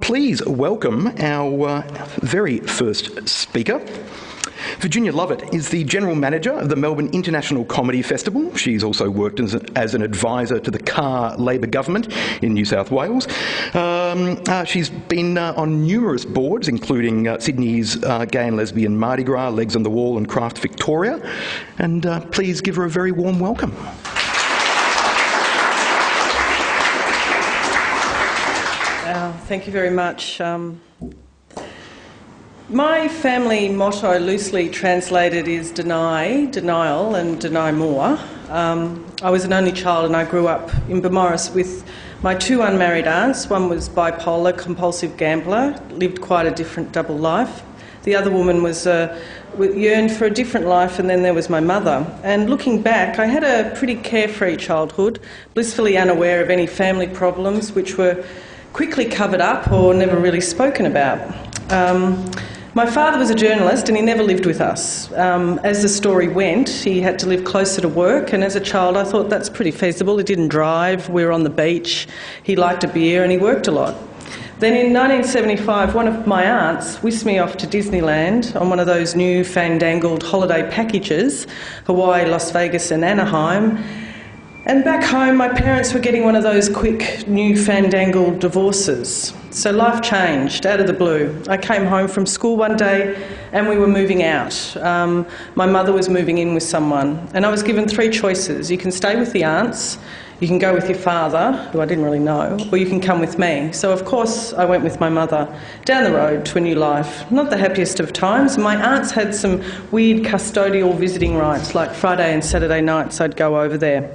Please welcome our very first speaker. Virginia Lovett is the General Manager of the Melbourne International Comedy Festival. She's also worked as an advisor to the Carr Labor government in New South Wales. She's been on numerous boards, including Sydney's Gay and Lesbian Mardi Gras, Legs on the Wall and Craft Victoria. And please give her a very warm welcome. Thank you very much. My family motto, loosely translated, is deny, denial and deny more. I was an only child and I grew up in Beaumaris with my two unmarried aunts. One was bipolar, compulsive gambler, lived quite a different double life. The other woman was yearned for a different life, and then there was my mother. And looking back, I had a pretty carefree childhood, blissfully unaware of any family problems, which were quickly covered up or never really spoken about. My father was a journalist and he never lived with us. As the story went, he had to live closer to work, and as a child I thought that's pretty feasible. He didn't drive, we were on the beach, he liked a beer and he worked a lot. Then in 1975, one of my aunts whisked me off to Disneyland on one of those new fandangled holiday packages, Hawaii, Las Vegas and Anaheim. And back home, my parents were getting one of those quick, new fandangled divorces. So life changed out of the blue. I came home from school one day and we were moving out. My mother was moving in with someone, and I was given three choices. You can stay with the aunts, you can go with your father, who I didn't really know, or you can come with me. So of course I went with my mother down the road to a new life. Not the happiest of times. My aunts had some weird custodial visiting rights, like Friday and Saturday nights I'd go over there.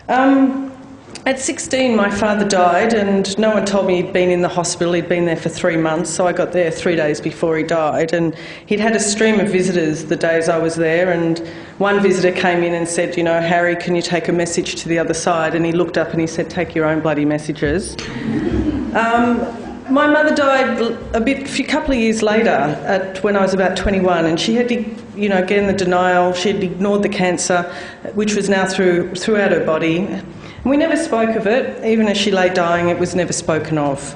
At 16, my father died, and no one told me he'd been in the hospital. He'd been there for 3 months, so I got there 3 days before he died, and he'd had a stream of visitors the days I was there, and one visitor came in and said, you know, Harry, can you take a message to the other side? And he looked up and he said, take your own bloody messages. My mother died a couple of years later, when I was about 21, and she had, again, the denial. She had ignored the cancer, which was now throughout her body. And we never spoke of it. Even as she lay dying, it was never spoken of.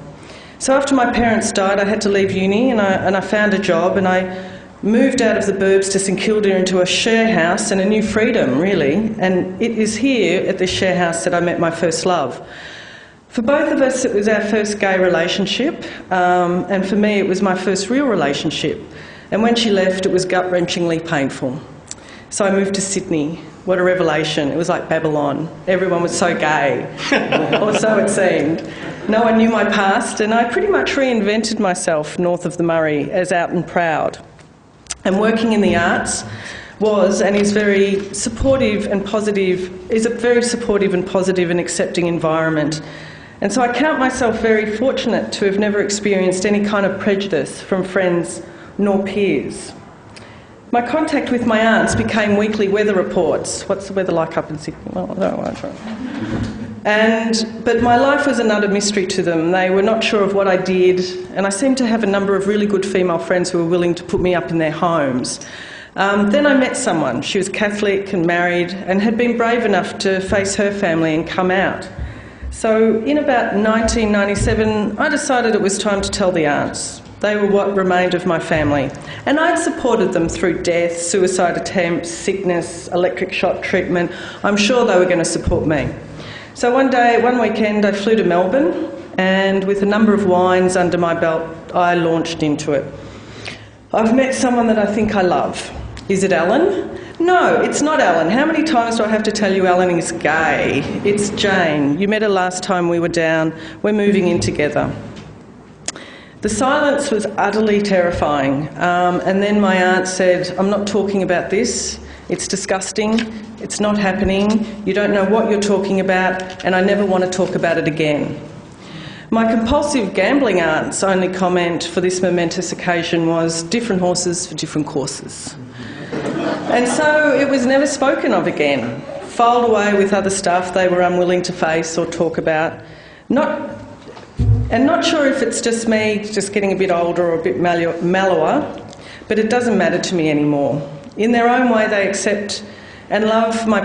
So after my parents died, I had to leave uni, and I found a job, and I moved out of the burbs to St Kilda into a share house and a new freedom, really. And it is here at this share house that I met my first love. For both of us, it was our first gay relationship, and for me, it was my first real relationship. And when she left, it was gut-wrenchingly painful. So I moved to Sydney. What a revelation. It was like Babylon. Everyone was so gay, or so it seemed. No one knew my past, and I pretty much reinvented myself north of the Murray as out and proud. And working in the arts was and is very supportive and positive, is a very supportive and positive and accepting environment. And so I count myself very fortunate to have never experienced any kind of prejudice from friends nor peers. My contact with my aunts became weekly weather reports. What's the weather like up in Sydney? Well, I don't know. But my life was an utter mystery to them. They were not sure of what I did, and I seemed to have a number of really good female friends who were willing to put me up in their homes. Then I met someone. She was Catholic and married and had been brave enough to face her family and come out. So in about 1997, I decided it was time to tell the aunts. They were what remained of my family. And I'd supported them through death, suicide attempts, sickness, electric shock treatment. I'm sure they were going to support me. So one weekend, I flew to Melbourne, and with a number of wines under my belt, I launched into it. I've met someone that I think I love. Is it Alan? No, it's not Alan. How many times do I have to tell you Alan is gay? It's Jane. You met her last time we were down. We're moving in together. The silence was utterly terrifying. And then my aunt said, I'm not talking about this. It's disgusting. It's not happening. You don't know what you're talking about, and I never want to talk about it again. My compulsive gambling aunt's only comment for this momentous occasion was different horses for different courses. And so it was never spoken of again, filed away with other stuff they were unwilling to face or talk about. Not sure if it's just me just getting a bit older or a bit mellower, but it doesn't matter to me anymore. In their own way, they accept and love my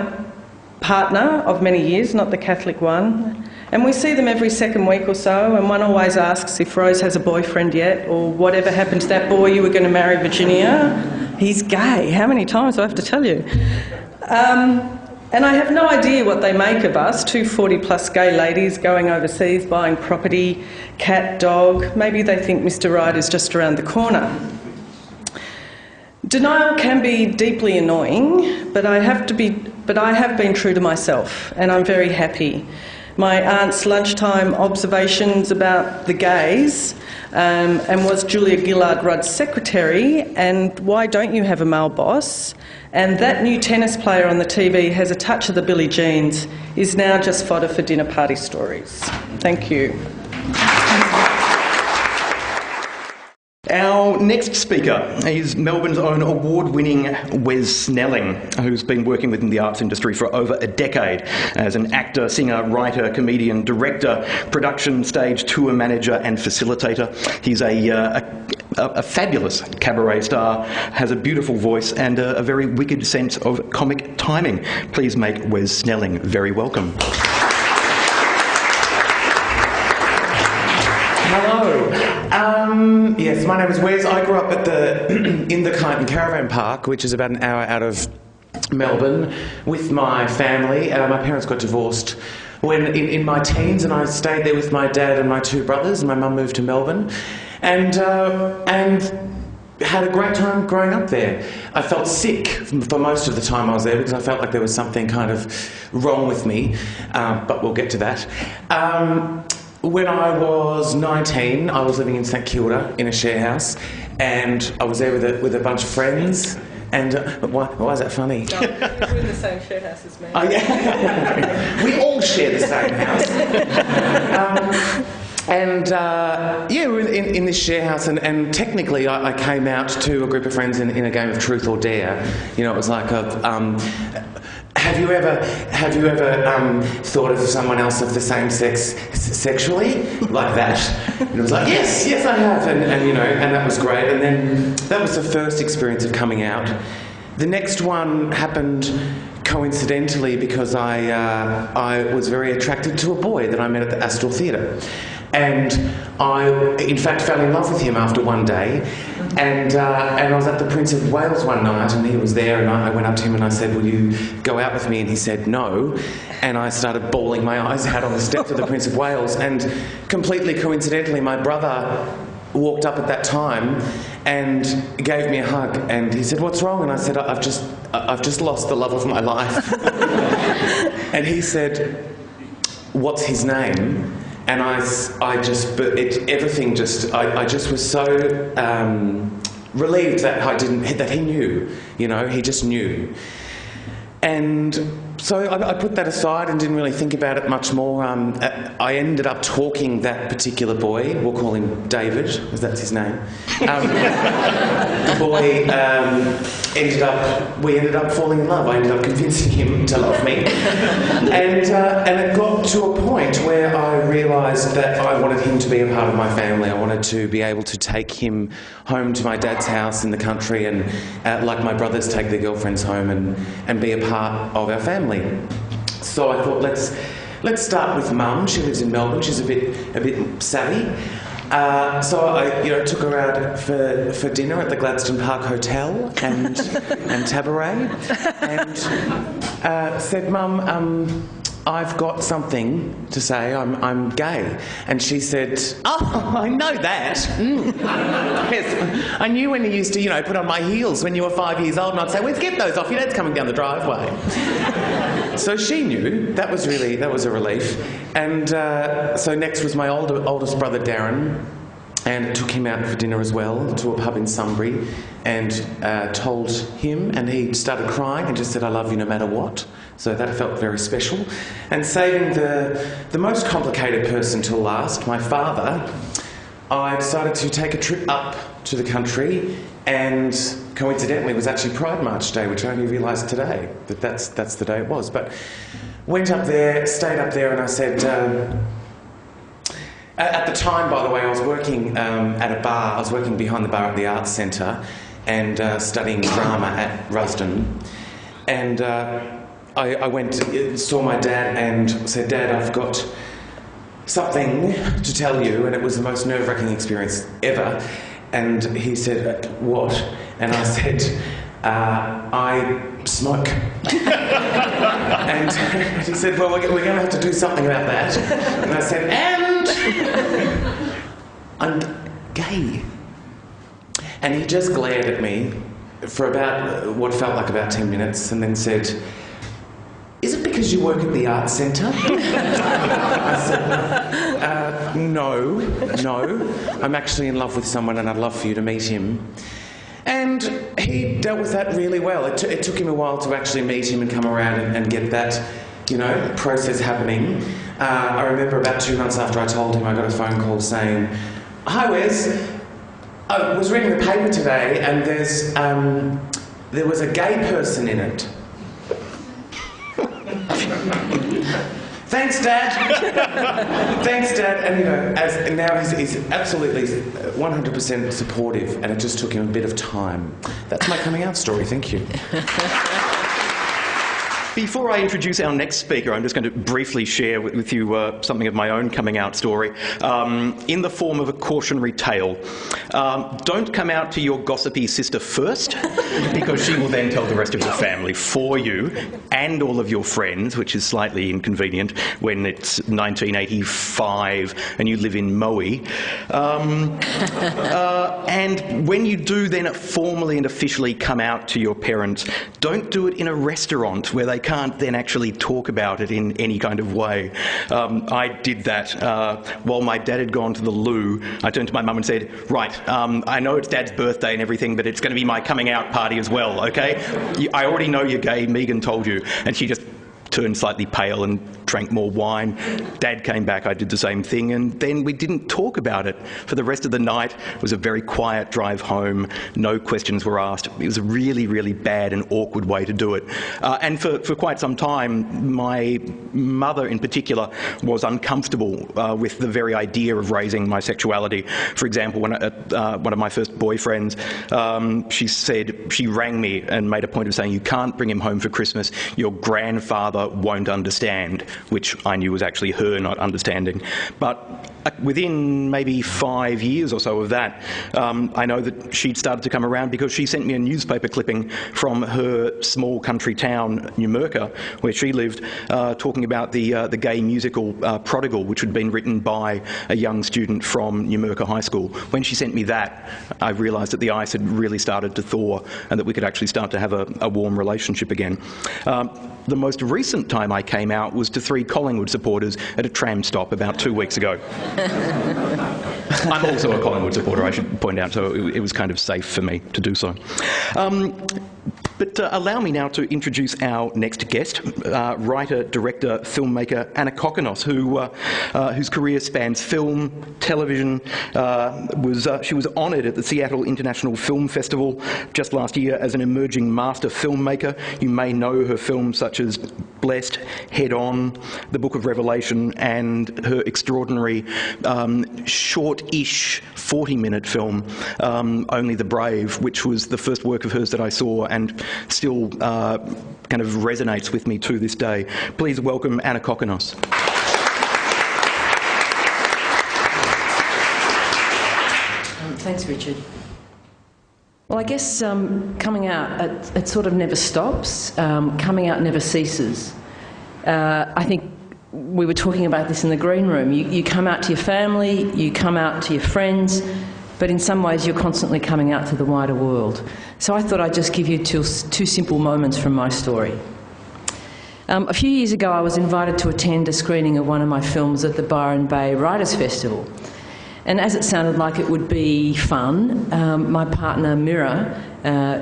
partner of many years, not the Catholic one, And we see them every second week or so, and one always asks if Rose has a boyfriend yet, or whatever happened to that boy you were going to marry, Virginia. He's gay. How many times do I have to tell you? And I have no idea what they make of us, two 40-plus gay ladies going overseas, buying property, cat, dog. Maybe they think Mr. Right is just around the corner. Denial can be deeply annoying, but I have been true to myself, and I'm very happy. My aunt's lunchtime observations about the gays, and was Julia Gillard-Rudd's secretary, and why don't you have a male boss? And that new tennis player on the TV has a touch of the Billie Jeans, is now just fodder for dinner party stories. Thank you. Our next speaker is Melbourne's own award-winning Wes Snelling, who's been working within the arts industry for over a decade as an actor, singer, writer, comedian, director, production, stage, tour manager and facilitator. He's a fabulous cabaret star, has a beautiful voice and a very wicked sense of comic timing. Please make Wes Snelling very welcome. Hello. Yes, my name is Wes. I grew up in the Kyneton Caravan Park, which is about an hour out of Melbourne, with my family. My parents got divorced when in my teens, and I stayed there with my dad and my two brothers, and my mum moved to Melbourne, and had a great time growing up there. I felt sick for most of the time I was there because I felt like there was something kind of wrong with me, but we'll get to that. When I was 19, I was living in St Kilda in a share house, and I was there with a bunch of friends. And why is that funny? No, we're in the same share house as me. Oh, yeah. We all share the same house. We were in this share house, and technically I came out to a group of friends in a game of Truth or Dare. You know, it was like have you ever thought of someone else of the same sex sexually, like that? And it was like, yes, I have, and that was great. And then that was the first experience of coming out. The next one happened coincidentally because I was very attracted to a boy that I met at the Astor Theatre. And I, in fact, fell in love with him after one day. And I was at the Prince of Wales one night, and he was there, and I went up to him and I said, will you go out with me? And he said no. And I started bawling my eyes out on the steps of the Prince of Wales. And completely coincidentally, my brother walked up at that time and gave me a hug. And he said, what's wrong? And I said, I've just lost the love of my life. And he said, what's his name? And I just was so relieved that he knew, he just knew. And so I put that aside and didn't really think about it much more. I ended up talking that particular boy, we'll call him David, because that's his name. The boy we ended up falling in love. I ended up convincing him to love me. And it got to a point where I realised that I wanted him to be a part of my family. I wanted to be able to take him home to my dad's house in the country and like my brothers take their girlfriends home and be a part of our family. So I thought, let's start with Mum. She lives in Melbourne. She's a bit savvy. So I took her out for dinner at the Gladstone Park Hotel and Tabaret, and said, Mum, I've got something to say. I'm gay. And she said, oh, I know that. Yes, I knew when you used to, put on my heels when you were 5 years old, and I'd say, well, get those off. Your dad's coming down the driveway. So she knew. That was a relief. And so next was my oldest brother, Darren, and took him out for dinner as well to a pub in Sunbury, and told him, and he started crying and just said, I love you no matter what. So that felt very special. And saving the most complicated person till last, my father, I decided to take a trip up to the country, and coincidentally it was actually Pride March Day, which I only realised today, that that's the day it was. But went up there, stayed up there, and I said, at the time, by the way, I was working at a bar. I was working behind the bar at the Arts Centre and studying drama at Rusden. And I went, saw my dad and said, Dad, something to tell you, and it was the most nerve-wracking experience ever. And he said, what? And I said, I smoke. And he said, well, we're going to have to do something about that. And I said, and I'm gay. And he just glared at me for about what felt like about 10 minutes and then said, is it because you work at the Arts Centre? I said, no. I'm actually in love with someone and I'd love for you to meet him. And he dealt with that really well. It took him a while to actually meet him and come around and get that, process happening. I remember about 2 months after I told him, I got a phone call saying, hi Wes, I was reading the paper today and there was a gay person in it. Thanks, Dad. Thanks, Dad. And now he's absolutely 100% supportive, and it just took him a bit of time. That's my coming out story. Thank you. Before I introduce our next speaker, I'm just going to briefly share with you something of my own coming out story in the form of a cautionary tale. Don't come out to your gossipy sister first, because she will then tell the rest of your family for you and all of your friends, which is slightly inconvenient when it's 1985 and you live in Maui. And when you do then formally and officially come out to your parents, don't do it in a restaurant where they can't then actually talk about it in any kind of way. I did that while my dad had gone to the loo. I turned to my mum and said, right, I know it's Dad's birthday and everything, but it's going to be my coming out party as well, okay? I already know you're gay, Megan told you. And she just turned slightly pale and drank more wine. Dad came back, I did the same thing, and then we didn't talk about it for the rest of the night. It was a very quiet drive home, no questions were asked. It was a really, really bad and awkward way to do it. And for quite some time, my mother in particular was uncomfortable with the very idea of raising my sexuality. For example, when one of my first boyfriends, she rang me and made a point of saying, you can't bring him home for Christmas, your grandfather won't understand, which I knew was actually her not understanding. But within maybe 5 years or so of that, I know that she'd started to come around because she sent me a newspaper clipping from her small country town, Numurkah, where she lived, talking about the gay musical Prodigal, which had been written by a young student from Numurkah High School. When she sent me that, I realised that the ice had really started to thaw and that we could actually start to have a warm relationship again. The most recent time I came out was to 3 Collingwood supporters at a tram stop about 2 weeks ago. I'm also a Collingwood supporter, I should point out, so it was kind of safe for me to do so. But allow me now to introduce our next guest, writer, director, filmmaker Anna Kokkinos, whose career spans film, television. She was honoured at the Seattle International Film Festival just last year as an emerging master filmmaker. You may know her films such as Blessed, Head On, The Book of Revelation, and her extraordinary short-ish 40-minute film, Only the Brave, which was the first work of hers that I saw and still kind of resonates with me to this day. Please welcome Anna Kokkinos. Thanks, Richard. Well, I guess coming out, it sort of never stops. Coming out never ceases. I think we were talking about this in the green room. You come out to your family, you come out to your friends, but in some ways you're constantly coming out to the wider world. So I thought I'd just give you two simple moments from my story. A few years ago I was invited to attend a screening of one of my films at the Byron Bay Writers' Festival. And as it sounded like it would be fun, my partner Mira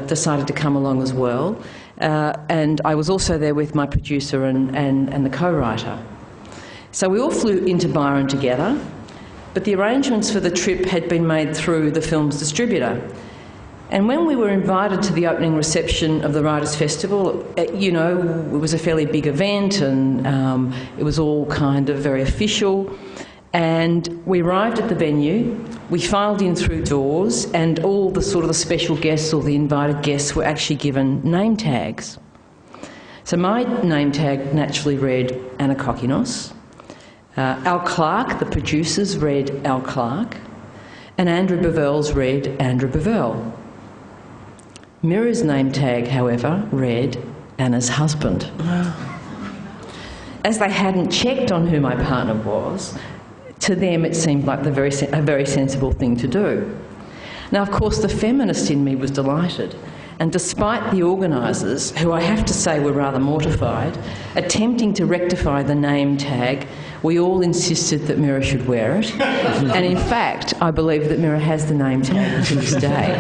decided to come along as well. And I was also there with my producer and the co-writer. So we all flew into Byron together, but the arrangements for the trip had been made through the film's distributor. And when we were invited to the opening reception of the Writers' Festival, it was a fairly big event and it was all kind of very official. And we arrived at the venue, we filed in through doors, and all the sort of the special guests or the invited guests were actually given name tags. So my name tag naturally read Anna Kokkinos, Al Clark, the producers, read Al Clark, and Andrew Bevell's read Andrew Bevell. Mira's name tag, however, read Anna's husband. As they hadn't checked on who my partner was, to them it seemed like a very sensible thing to do. Now, of course, the feminist in me was delighted, and despite the organisers, who I have to say were rather mortified, attempting to rectify the name tag, we all insisted that Mira should wear it. And in fact, I believe that Mira has the name tag to this day.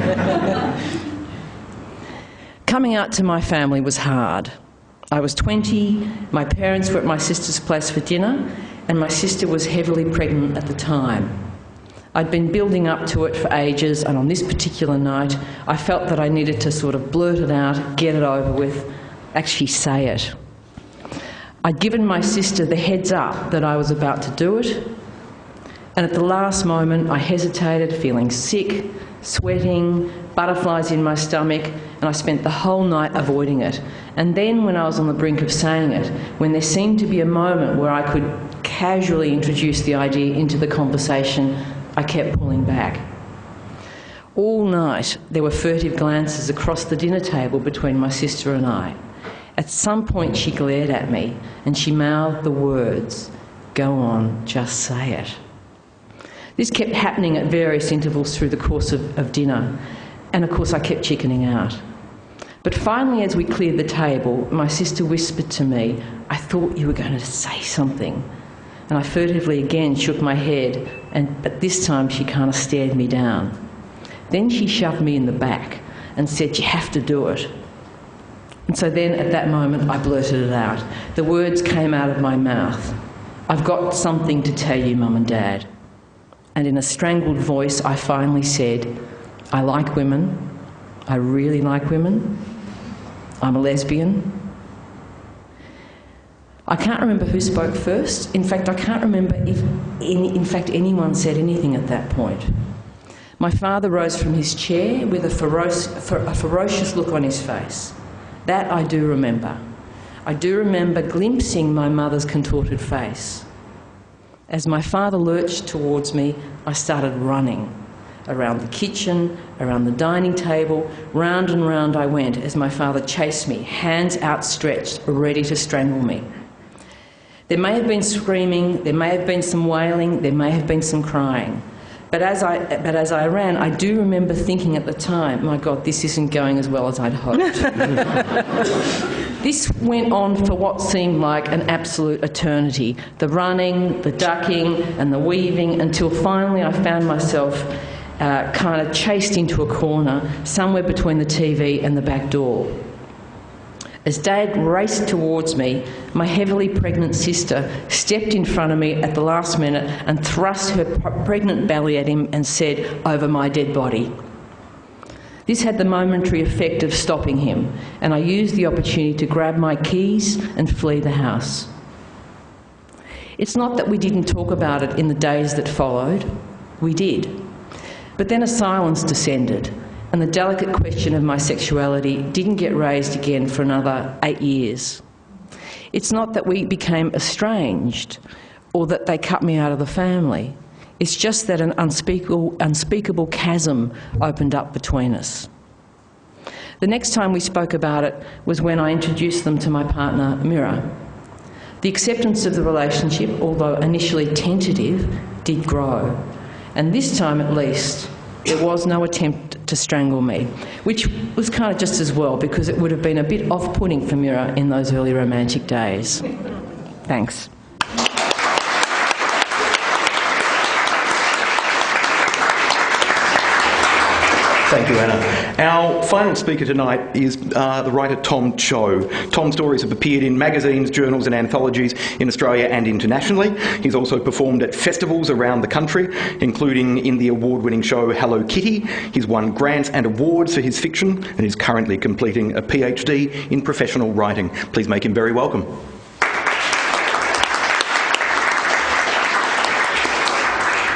Coming out to my family was hard. I was 20, my parents were at my sister's place for dinner, and my sister was heavily pregnant at the time. I'd been building up to it for ages, and on this particular night, I felt that I needed to sort of blurt it out, get it over with, actually say it. I'd given my sister the heads up that I was about to do it, and at the last moment I hesitated, feeling sick, sweating, butterflies in my stomach, and I spent the whole night avoiding it. And then when I was on the brink of saying it, when there seemed to be a moment where I could casually introduce the idea into the conversation, I kept pulling back. All night there were furtive glances across the dinner table between my sister and I. At some point she glared at me and she mouthed the words, "Go on, just say it." This kept happening at various intervals through the course of dinner, and of course I kept chickening out. But finally, as we cleared the table, my sister whispered to me, "I thought you were going to say something." And I furtively again shook my head, but this time she kind of stared me down. Then she shoved me in the back and said, "You have to do it." And so then at that moment I blurted it out. The words came out of my mouth. "I've got something to tell you, Mum and Dad." And in a strangled voice I finally said, "I like women. I really like women. I'm a lesbian." I can't remember who spoke first. In fact, I can't remember if anyone said anything at that point. My father rose from his chair with a ferocious look on his face. That I do remember. I do remember glimpsing my mother's contorted face. As my father lurched towards me, I started running. Around the kitchen, around the dining table, round and round I went as my father chased me, hands outstretched, ready to strangle me. There may have been screaming, there may have been some wailing, there may have been some crying. But as I ran, I do remember thinking at the time, my God, this isn't going as well as I'd hoped. This went on for what seemed like an absolute eternity. The running, the ducking and the weaving, until finally I found myself kind of chased into a corner, somewhere between the TV and the back door. As Dad raced towards me, my heavily pregnant sister stepped in front of me at the last minute and thrust her pregnant belly at him and said, "Over my dead body." This had the momentary effect of stopping him, and I used the opportunity to grab my keys and flee the house. It's not that we didn't talk about it in the days that followed. We did. But then a silence descended, and the delicate question of my sexuality didn't get raised again for another 8 years. It's not that we became estranged or that they cut me out of the family. It's just that an unspeakable chasm opened up between us. The next time we spoke about it was when I introduced them to my partner, Mira. The acceptance of the relationship, although initially tentative, did grow. And this time at least, there was no attempt to strangle me, which was kind of just as well, because it would have been a bit off-putting for Mira in those early romantic days. Thanks. Thank you, Anna. Our final speaker tonight is the writer Tom Cho. Tom's stories have appeared in magazines, journals and anthologies in Australia and internationally. He's also performed at festivals around the country, including in the award-winning show Hello Kitty. He's won grants and awards for his fiction and is currently completing a PhD in professional writing. Please make him very welcome.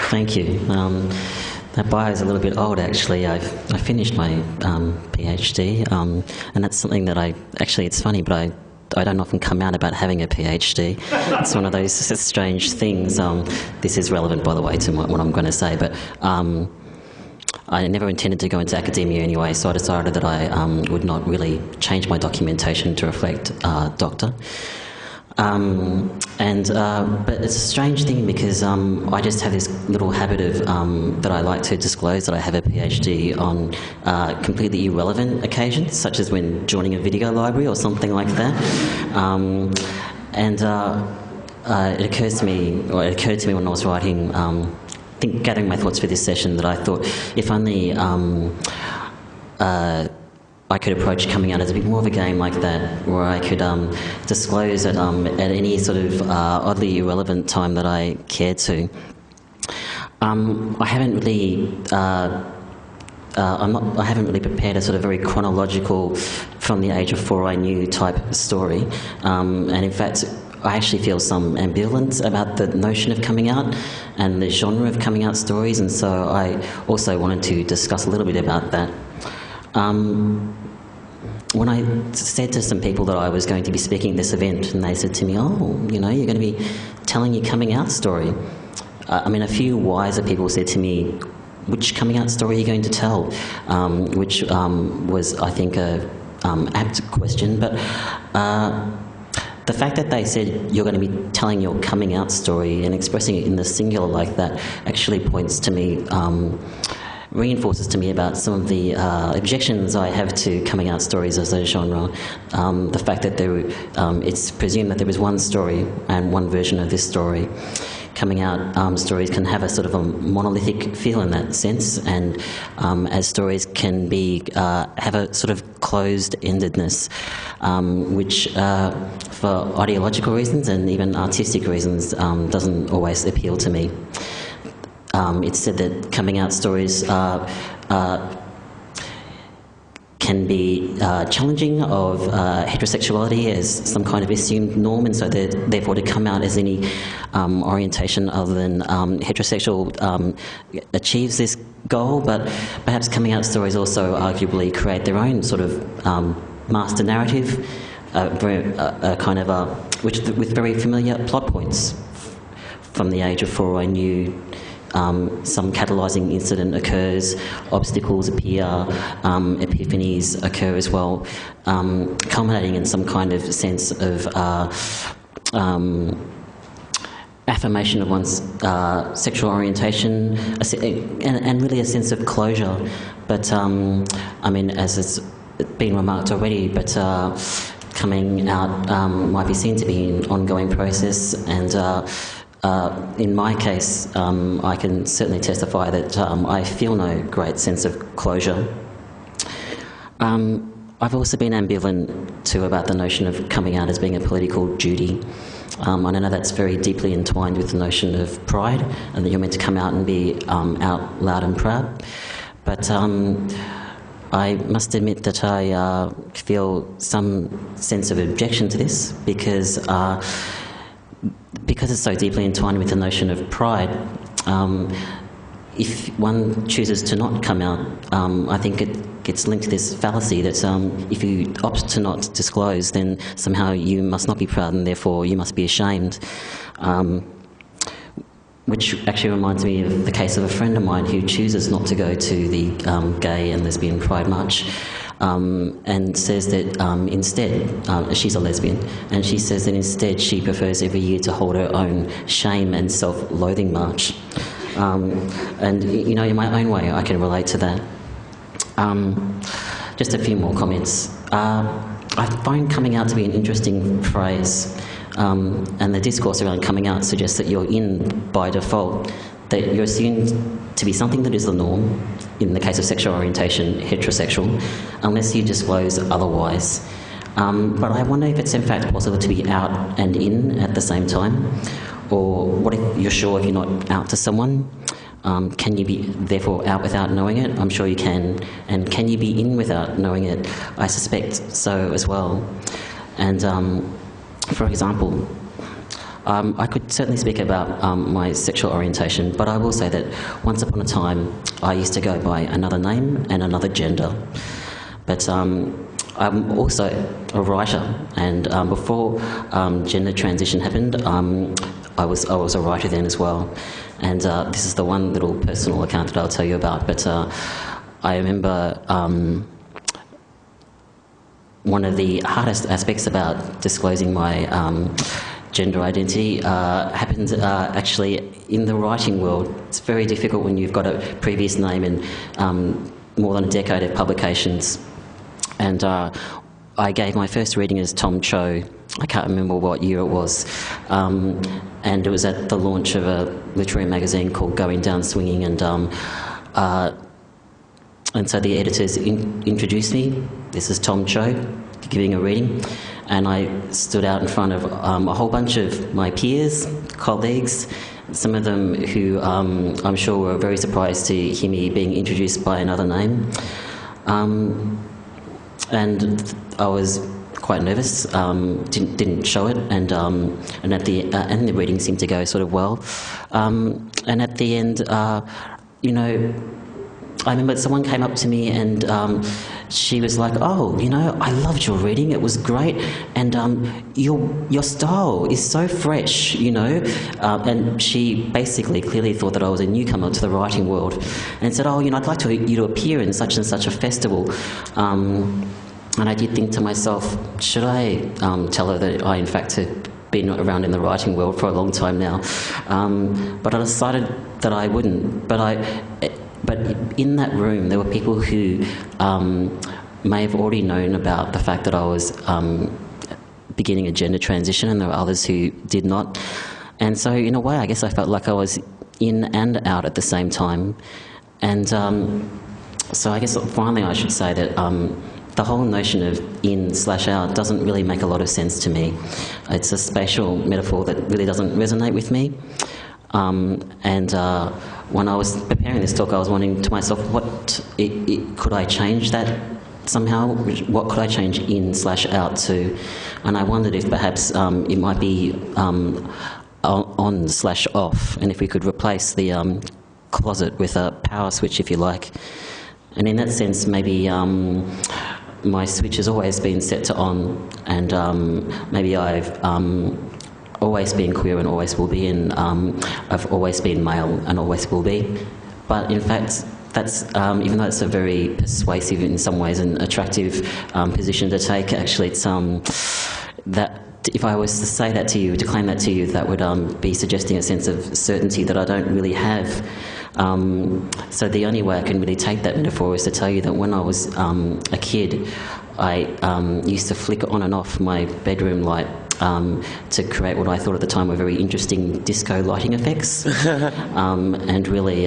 Thank you. That bio is a little bit old, actually. I finished my PhD, and that's something that it's funny, but I don't often come out about having a PhD. It's one of those strange things. This is relevant, by the way, to what I'm going to say, but I never intended to go into academia anyway, so I decided that I would not really change my documentation to reflect doctor. But it's a strange thing because I just have this little habit of that I like to disclose that I have a PhD on completely irrelevant occasions, such as when joining a video library or something like that. It occurred to me when I was writing, gathering my thoughts for this session, that I thought if only I could approach coming out as a bit more of a game like that, where I could disclose at any sort of oddly irrelevant time that I cared to. I haven't really prepared a sort of very chronological, from the age of 4 I knew type story, and in fact I actually feel some ambivalence about the notion of coming out and the genre of coming out stories, and so I also wanted to discuss a little bit about that. When I said to some people that I was going to be speaking at this event, and they said to me, "Oh, you're going to be telling your coming out story." A few wiser people said to me, "Which coming out story are you going to tell?" Which was, I think, a apt question. But the fact that they said you're going to be telling your coming out story and expressing it in the singular like that actually points to me. Reinforces to me about some of the objections I have to coming out stories as a genre. The fact that it's presumed that there is one story and one version of this story. Coming out stories can have a sort of a monolithic feel in that sense, and as stories can be have a sort of closed-endedness, which for ideological reasons and even artistic reasons doesn't always appeal to me. It's said that coming out stories can be challenging of heterosexuality as some kind of assumed norm, and so therefore to come out as any orientation other than heterosexual achieves this goal. But perhaps coming out stories also arguably create their own sort of master narrative, with very familiar plot points. From the age of 4 I knew. Some catalysing incident occurs, obstacles appear, epiphanies occur as well, culminating in some kind of sense of affirmation of one's sexual orientation, and really a sense of closure. But, as it's been remarked already, but coming out might be seen to be an ongoing process, and in my case, I can certainly testify that I feel no great sense of closure. I've also been ambivalent too about the notion of coming out as being a political duty. I know that's very deeply entwined with the notion of pride, and that you're meant to come out and be out loud and proud. But I must admit that I feel some sense of objection to this, because it's so deeply entwined with the notion of pride. If one chooses to not come out, I think it gets linked to this fallacy that if you opt to not disclose, then somehow you must not be proud and therefore you must be ashamed. Which actually reminds me of the case of a friend of mine who chooses not to go to the gay and lesbian pride march. And says that instead, she's a lesbian, and she says that instead she prefers every year to hold her own shame and self-loathing march. And, in my own way, I can relate to that. Just a few more comments. I find coming out to be an interesting phrase, and the discourse around coming out suggests that you're in by default, that you're assumed to be something that is the norm, in the case of sexual orientation, heterosexual, unless you disclose otherwise. But I wonder if it's in fact possible to be out and in at the same time, or what if you're sure if you're not out to someone? Can you be therefore out without knowing it? I'm sure you can. And can you be in without knowing it? I suspect so as well. And for example, I could certainly speak about my sexual orientation, but I will say that once upon a time I used to go by another name and another gender. But I'm also a writer, and before gender transition happened, I was a writer then as well. And this is the one little personal account that I'll tell you about. But I remember one of the hardest aspects about disclosing my gender identity happened actually in the writing world. It's very difficult when you've got a previous name and more than a decade of publications. And I gave my first reading as Tom Cho. I can't remember what year it was. And it was at the launch of a literary magazine called Going Down Swinging. And so the editors introduced me. This is Tom Cho giving a reading. And I stood out in front of a whole bunch of my peers, colleagues, some of them who I'm sure were very surprised to hear me being introduced by another name. And I was quite nervous, didn't show it, and at the reading seemed to go sort of well. And at the end, you know, I remember someone came up to me and she was like, "Oh, you know, I loved your reading. It was great, and your style is so fresh, you know." And she basically clearly thought that I was a newcomer to the writing world, and said, "Oh, you know, I'd like you to appear in such and such a festival." And I did think to myself, should I tell her that I, in fact, had been around in the writing world for a long time now? But I decided that I wouldn't. But in that room, there were people who may have already known about the fact that I was beginning a gender transition, and there were others who did not. And so, in a way, I guess I felt like I was in and out at the same time. And so I guess finally I should say that the whole notion of in/out doesn't really make a lot of sense to me. It's a spatial metaphor that really doesn't resonate with me. When I was preparing this talk, I was wondering to myself, could I change that somehow? What could I change in/out to? And I wondered if perhaps it might be on/off, and if we could replace the closet with a power switch, if you like. And in that sense, maybe my switch has always been set to on, and maybe I've always been queer and always will be, and I've always been male and always will be. But in fact, that's even though it's a very persuasive, in some ways, and attractive position to take, actually it's that if I was to say that to you, to claim that to you, that would be suggesting a sense of certainty that I don't really have. So the only way I can really take that metaphor is to tell you that when I was a kid, I used to flick on and off my bedroom light to create what I thought at the time were very interesting disco lighting effects. And really,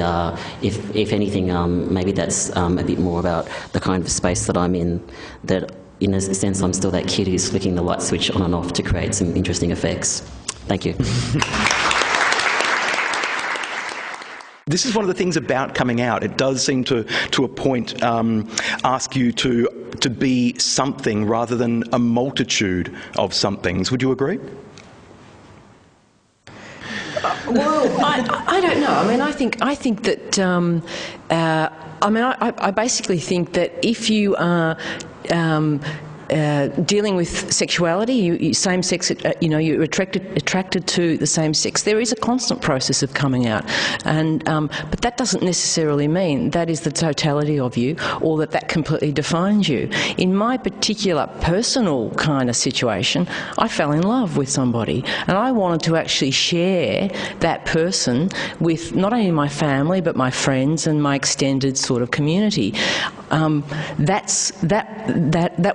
if anything, maybe that's a bit more about the kind of space that I'm in, that in a sense I'm still that kid who's flicking the light switch on and off to create some interesting effects. Thank you. This is one of the things about coming out. It does seem to a point, ask you to be something rather than a multitude of somethings. Would you agree? Well, I don't know. I mean, I think that. I basically think that if you are dealing with sexuality, same sex, you're attracted to the same sex. There is a constant process of coming out, and but that doesn't necessarily mean that is the totality of you, or that completely defines you. In my particular personal kind of situation, I fell in love with somebody, and I wanted to actually share that person with not only my family but my friends and my extended sort of community. That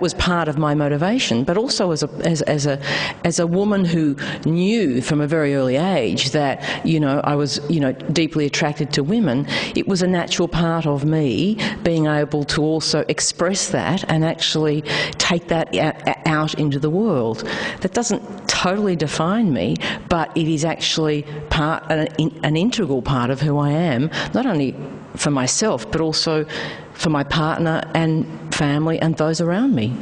was part of my motivation, but also as a woman who knew from a very early age that I was deeply attracted to women. It was a natural part of me being able to also express that and actually take that out into the world. That doesn't totally define me, but it is actually an integral part of who I am, not only for myself but also for my partner and family and those around me.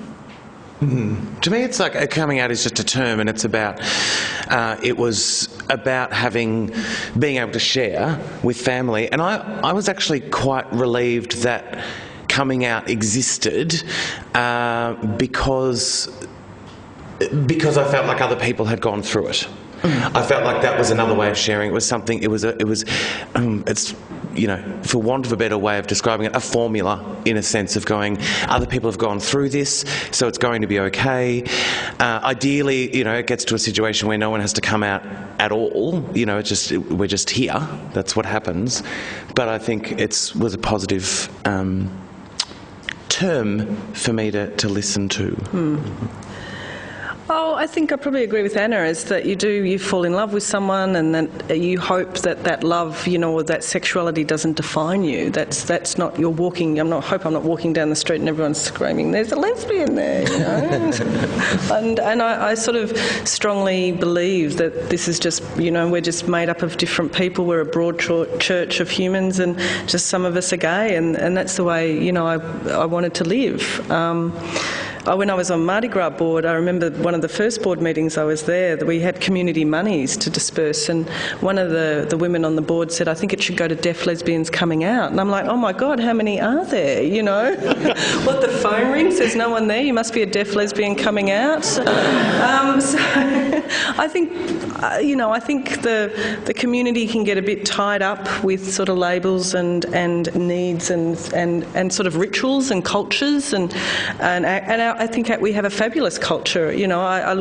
To me, it's like coming out is just a term, and it's about. It was about being able to share with family, and I was actually quite relieved that coming out existed because I felt like other people had gone through it. I felt like that was another way of sharing. It was something. It's, you know, for want of a better way of describing it, a formula in a sense of going, other people have gone through this, so it's going to be okay. Ideally, you know, it gets to a situation where no one has to come out at all. You know, we're just here. That's what happens. But I think it was a positive term for me to listen to. Oh, I think I probably agree with Anna, is that you fall in love with someone and then you hope that love, you know, or that sexuality doesn't define you. That's not, you're walking, I'm not walking down the street and everyone's screaming, there's a lesbian there, you know. and I sort of strongly believe that this is just, you know, we're just made up of different people. We're a broad church of humans and just some of us are gay, and that's the way, you know, I wanted to live. When I was on Mardi Gras board, I remember one of the first board meetings I was there, that we had community monies to disperse, and one of the women on the board said, I think it should go to deaf lesbians coming out. And I'm like, oh my God, how many are there, you know? What, the phone rings, there's no one there, you must be a deaf lesbian coming out. So I think, you know, I think the community can get a bit tied up with sort of labels and needs and sort of rituals and cultures and I think we have a fabulous culture. You know, I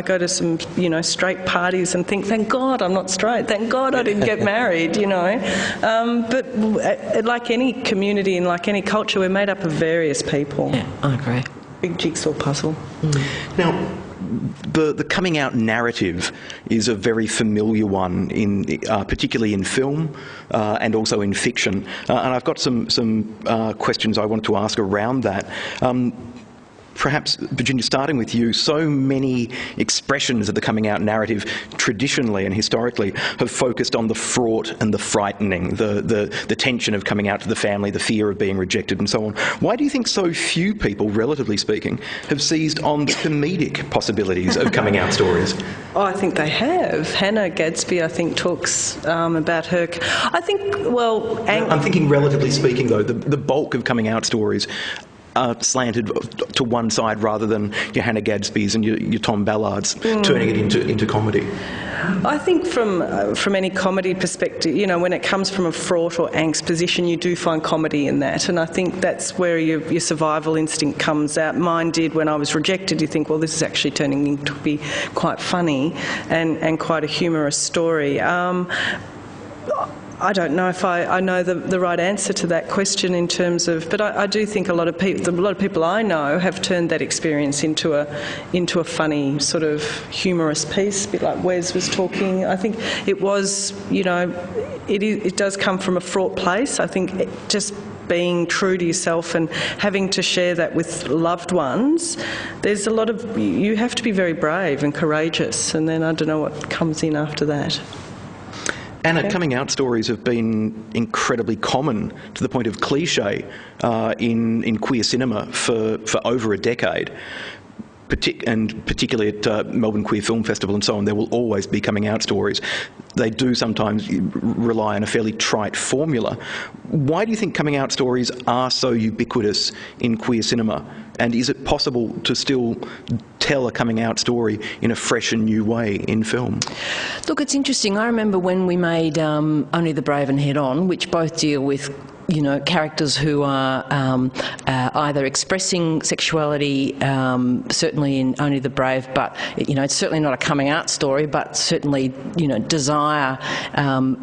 go to some, you know, straight parties and think, thank God I'm not straight. Thank God I didn't get married, you know. But like any community and like any culture, we're made up of various people. Yeah, I agree. Big jigsaw puzzle. Now, the coming out narrative is a very familiar one, particularly in film and also in fiction. And I've got some questions I wanted to ask around that. Perhaps, Virginia, starting with you, so many expressions of the coming out narrative traditionally and historically have focused on the fraught and the frightening, the tension of coming out to the family, the fear of being rejected and so on. Why do you think so few people, relatively speaking, have seized on the comedic possibilities of coming out stories? Oh, I think they have. Hannah Gadsby, I think, talks about her... I think, well... I'm thinking relatively speaking, though, the bulk of coming out stories slanted to one side rather than your Hannah Gadsby's and your Tom Ballards turning it into comedy. I think from any comedy perspective, you know, when it comes from a fraught or angst position, you do find comedy in that, and I think that's where your survival instinct comes out. Mine did when I was rejected. You think, well, this is actually turning into be quite funny and quite a humorous story. I don't know if I know the right answer to that question in terms of, but I do think a lot of people I know have turned that experience into a funny sort of humorous piece, a bit like Wes was talking. I think it was, you know, it does come from a fraught place. I think just being true to yourself and having to share that with loved ones, there's a lot of, you have to be very brave and courageous, and then I don't know what comes in after that. Anna, coming out stories have been incredibly common to the point of cliche in queer cinema for over a decade. And particularly at Melbourne Queer Film Festival and so on, there will always be coming out stories. They do sometimes rely on a fairly trite formula. Why do you think coming out stories are so ubiquitous in queer cinema? And is it possible to still tell a coming out story in a fresh and new way in film? Look, it's interesting. I remember when we made Only the Brave and Head On, which both deal with, you know, characters who are either expressing sexuality, certainly in Only the Brave, but, you know, it's certainly not a coming out story, but certainly, you know, desire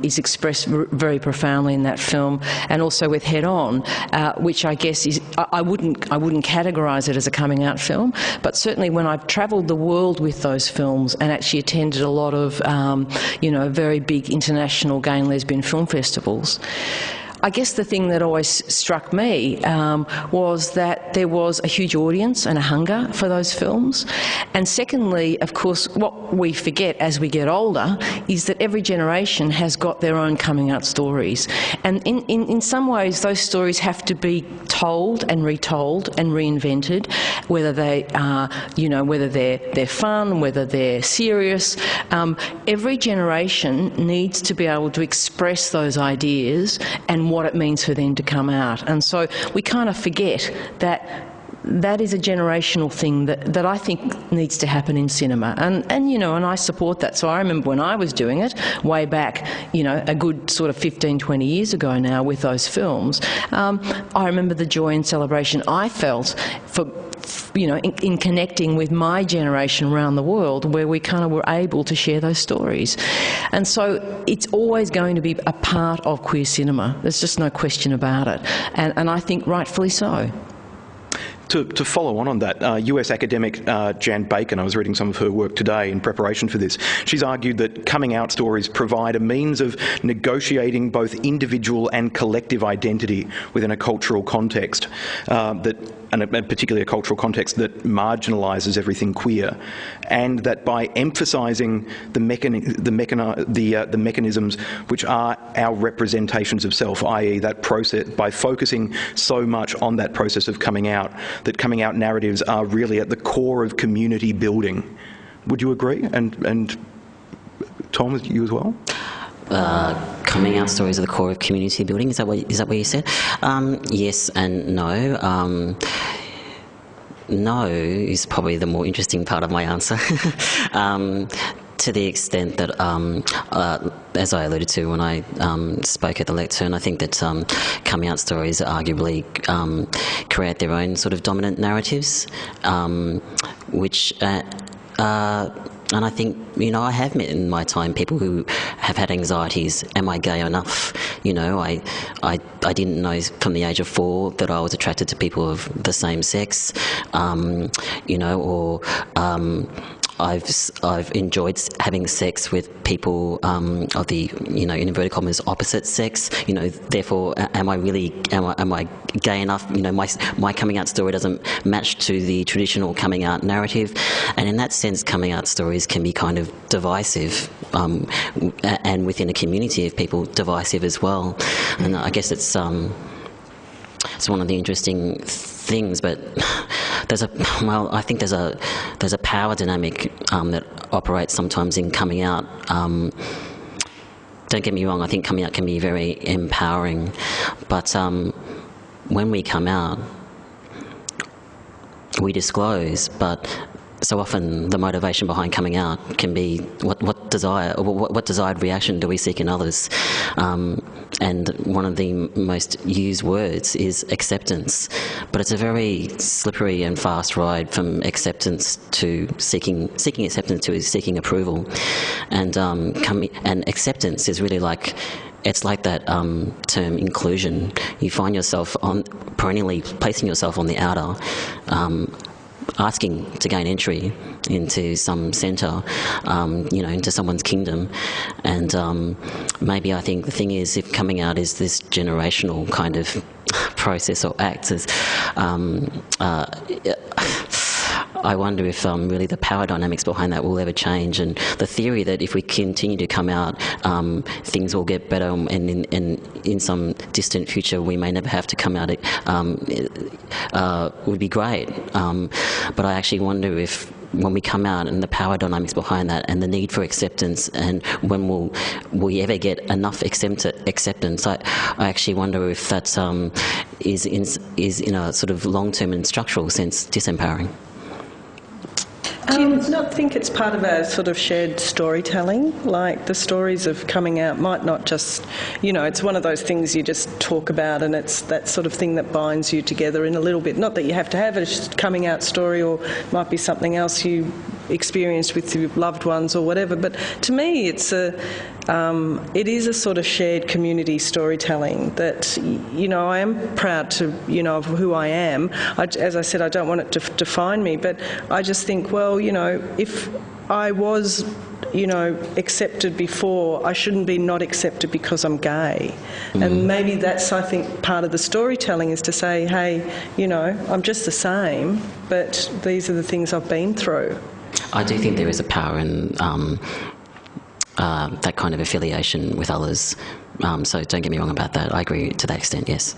is expressed very profoundly in that film, and also with Head On, which I guess is, I wouldn't categorise it as a coming out film, but certainly when I've travelled the world with those films and actually attended a lot of, you know, very big international gay and lesbian film festivals, I guess the thing that always struck me was that there was a huge audience and a hunger for those films. And secondly, of course, what we forget as we get older is that every generation has got their own coming out stories. And in some ways, those stories have to be told and retold and reinvented, whether they are, you know, whether they're fun, whether they're serious. Every generation needs to be able to express those ideas and and what it means for them to come out. And so we kind of forget that that is a generational thing that I think needs to happen in cinema. And you know, and I support that. So I remember when I was doing it way back, you know, a good sort of 15, 20 years ago now with those films, I remember the joy and celebration I felt for, you know, in connecting with my generation around the world, where we kind of were able to share those stories. And so it's always going to be a part of queer cinema. There's just no question about it. And I think rightfully so. To follow on that, US academic Jan Bacon, I was reading some of her work today in preparation for this, she's argued that coming out stories provide a means of negotiating both individual and collective identity within a cultural context, and particularly a cultural context that marginalises everything queer, and that by emphasising the mechanisms which are our representations of self, i.e. that process, by focusing so much on that process of coming out, that coming out narratives are really at the core of community building. Would you agree? And Tom, you as well? Coming out stories are the core of community building. Is that what you said? Yes and no. No is probably the more interesting part of my answer. To the extent that, as I alluded to when I spoke at the lectern, I think that coming out stories arguably create their own sort of dominant narratives, which and I think, you know, I have met in my time people who have had anxieties. Am I gay enough? You know, I didn't know from the age of 4 that I was attracted to people of the same sex, you know, or I've enjoyed having sex with people of the, you know, in inverted commas, opposite sex. You know, therefore, am I gay enough? You know, my coming out story doesn't match to the traditional coming out narrative, and in that sense, coming out stories can be kind of divisive, and within a community of people, divisive as well. And I guess it's one of the interesting things, but I think there's a power dynamic that operates sometimes in coming out. Don't get me wrong, I think coming out can be very empowering, but when we come out, we disclose, but so often the motivation behind coming out can be what desired reaction do we seek in others, and one of the most used words is acceptance, but it's a very slippery and fast ride from acceptance to seeking acceptance to seeking approval, and acceptance is really like, it's like that term inclusion. You find yourself perennially placing yourself on the outer, asking to gain entry into some centre, you know, into someone's kingdom. And maybe I think the thing is, if coming out is this generational kind of process or act, I wonder if really the power dynamics behind that will ever change, and the theory that if we continue to come out, things will get better, and in some distant future we may never have to come out, would be great. But I actually wonder if when we come out, and the power dynamics behind that, and the need for acceptance, and when will we ever get enough acceptance, I actually wonder if that is in a sort of long-term and structural sense disempowering. Do you not think it's part of our sort of shared storytelling? Like, the stories of coming out might not just, you know, it's one of those things you just talk about, and it's that sort of thing that binds you together in a little bit. Not that you have to have a coming out story, or it might be something else you experienced with your loved ones or whatever, but to me it is a sort of shared community storytelling that, you know, I am proud to, you know, of who I am. As I said, I don't want it to define me, but I just think, well, you know, if I was, you know, accepted before, I shouldn't be not accepted because I'm gay. And maybe that's, I think, part of the storytelling, is to say, hey, you know, I'm just the same, but these are the things I've been through. I do think there is a power in that kind of affiliation with others. So don't get me wrong about that. I agree to that extent, yes.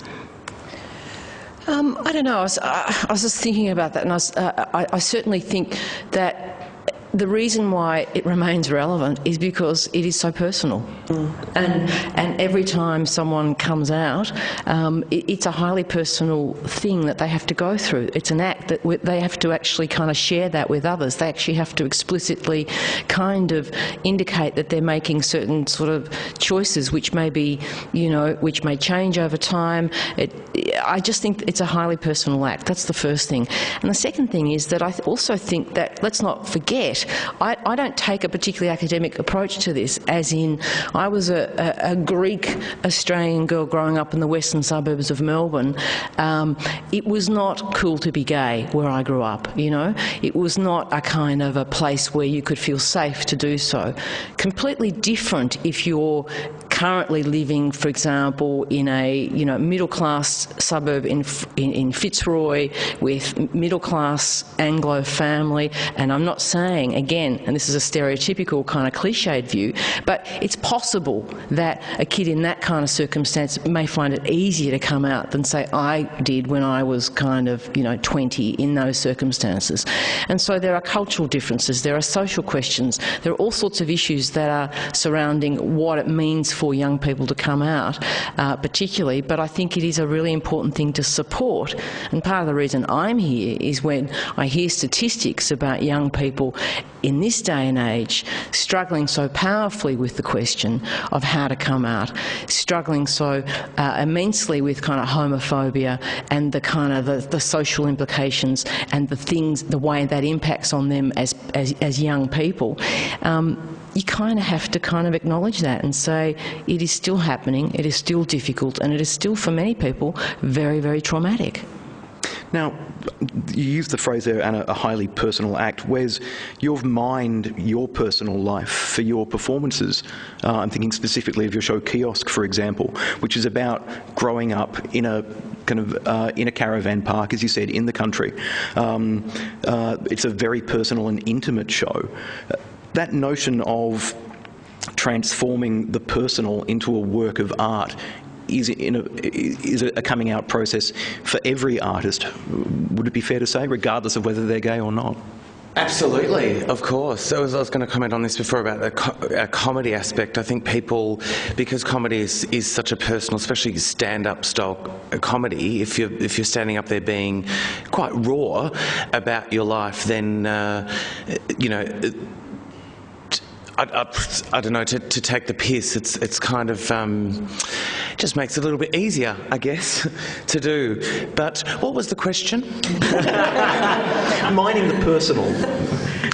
I don't know. I was just thinking about that, and I certainly think that the reason why it remains relevant is because it is so personal. And every time someone comes out, it's a highly personal thing that they have to go through. It's an act that they have to actually kind of share that with others. They actually have to explicitly kind of indicate that they're making certain sort of choices which may be, which may change over time. I just think it's a highly personal act. That's the first thing. And the second thing is that I also think that, let's not forget, I don't take a particularly academic approach to this, as in I was a Greek Australian girl growing up in the western suburbs of Melbourne. It was not cool to be gay where I grew up, It was not a kind of a place where you could feel safe to do so. Completely different if you're currently living, for example, in a middle-class suburb in Fitzroy with middle-class Anglo family. And I'm not saying, again, and this is a stereotypical kind of cliched view, but it's possible that a kid in that kind of circumstance may find it easier to come out than, say, I did when I was kind of 20 in those circumstances. And so there are cultural differences, there are social questions, there are all sorts of issues that are surrounding what it means for young people to come out, particularly, but I think it is a really important thing to support. And part of the reason I'm here is when I hear statistics about young people in this day and age struggling so powerfully with the question of how to come out, struggling so immensely with kind of homophobia and the kind of the social implications and the way that impacts on them as young people. You kind of have to kind of acknowledge that and say it is still happening, it is still difficult, and it is still, for many people, very, very traumatic. Now, you used the phrase there, Anna, a highly personal act. Where's you've mined your personal life for your performances? I'm thinking specifically of your show Kiosk, for example, which is about growing up in a kind of in a caravan park, as you said, in the country. It's a very personal and intimate show. That notion of transforming the personal into a work of art is a coming out process for every artist. Would it be fair to say, regardless of whether they're gay or not? Absolutely, of course. So I was going to comment on this before about the comedy aspect. I think people, because comedy is such a personal, especially stand-up style comedy, if you're standing up there being quite raw about your life, then I don't know, to take the piss, it's kind of just makes it a little bit easier, I guess, to do. But what was the question? Mining the personal.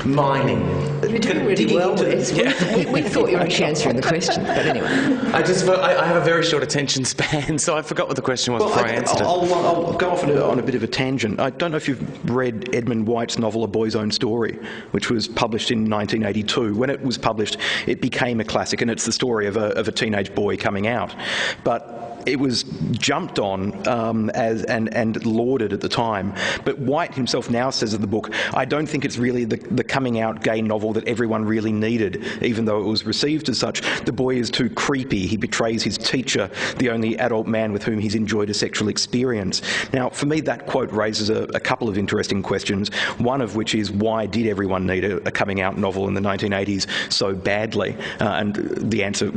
Mining. You're doing really well. We thought you were actually answering the question, but anyway. I have a very short attention span, so I forgot what the question was before I answered it. I'll go off on a bit of a tangent. I don't know if you've read Edmund White's novel A Boy's Own Story, which was published in 1982. When it was published, it became a classic, and it's the story of a teenage boy coming out. But it was jumped on and lauded at the time. But White himself now says in the book, I don't think it's really the coming out gay novel that everyone really needed, even though it was received as such. The boy is too creepy. He betrays his teacher, the only adult man with whom he's enjoyed a sexual experience. Now, for me, that quote raises a couple of interesting questions, one of which is, why did everyone need a coming out novel in the 1980s so badly? And the answer,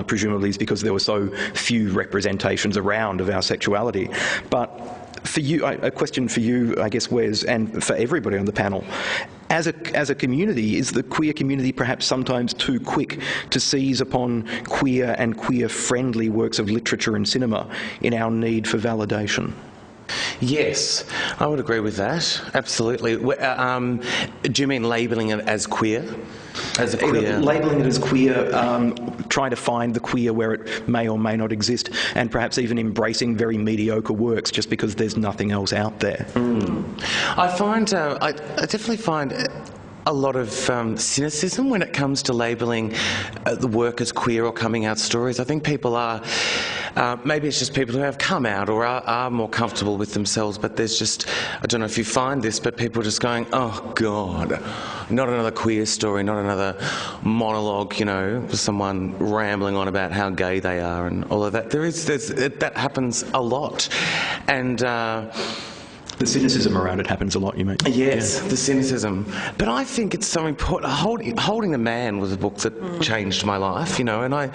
presumably, is because there were so few representations around of our sexuality. But for you, a question for you, I guess, Wes, and for everybody on the panel. As a community, is the queer community perhaps sometimes too quick to seize upon queer and queer-friendly works of literature and cinema in our need for validation? Yes, I would agree with that. Absolutely. Do you mean labelling it as queer? As a queer? Labelling it as queer, trying to find the queer where it may or may not exist, and perhaps even embracing very mediocre works just because there's nothing else out there. I find, I definitely find a lot of cynicism when it comes to labelling the work as queer or coming out stories. I think people are, maybe it's just people who have come out or are more comfortable with themselves, but there's just, I don't know if you find this, but people are just going, oh God, not another queer story, not another monologue, with someone rambling on about how gay they are and all of that. That happens a lot. And The cynicism around it happens a lot, you mean? Yes, the cynicism. But I think it's so important. Holding the Man was a book that changed my life, you know, and I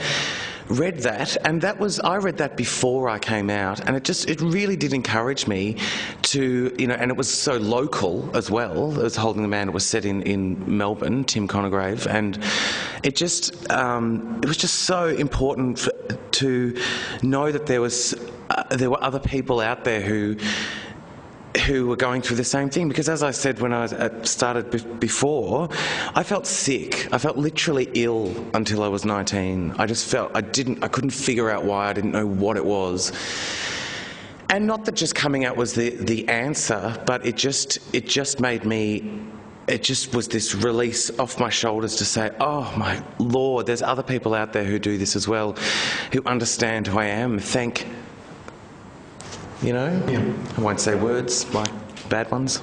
read that, and I read that before I came out, and it really did encourage me to, you know, and it was so local as well. It was Holding the Man. It was set in Melbourne, Tim Congreve, and it was just so important to know that there were other people out there who were going through the same thing, because as I said when I started before, I felt sick. I felt literally ill until I was 19. I just felt I couldn't figure out why. I didn't know what it was. And not that just coming out was the answer, but it just made me, it just was this release off my shoulders to say, oh my Lord, there's other people out there who do this as well, who understand who I am. You know? Yeah. I won't say words like bad ones.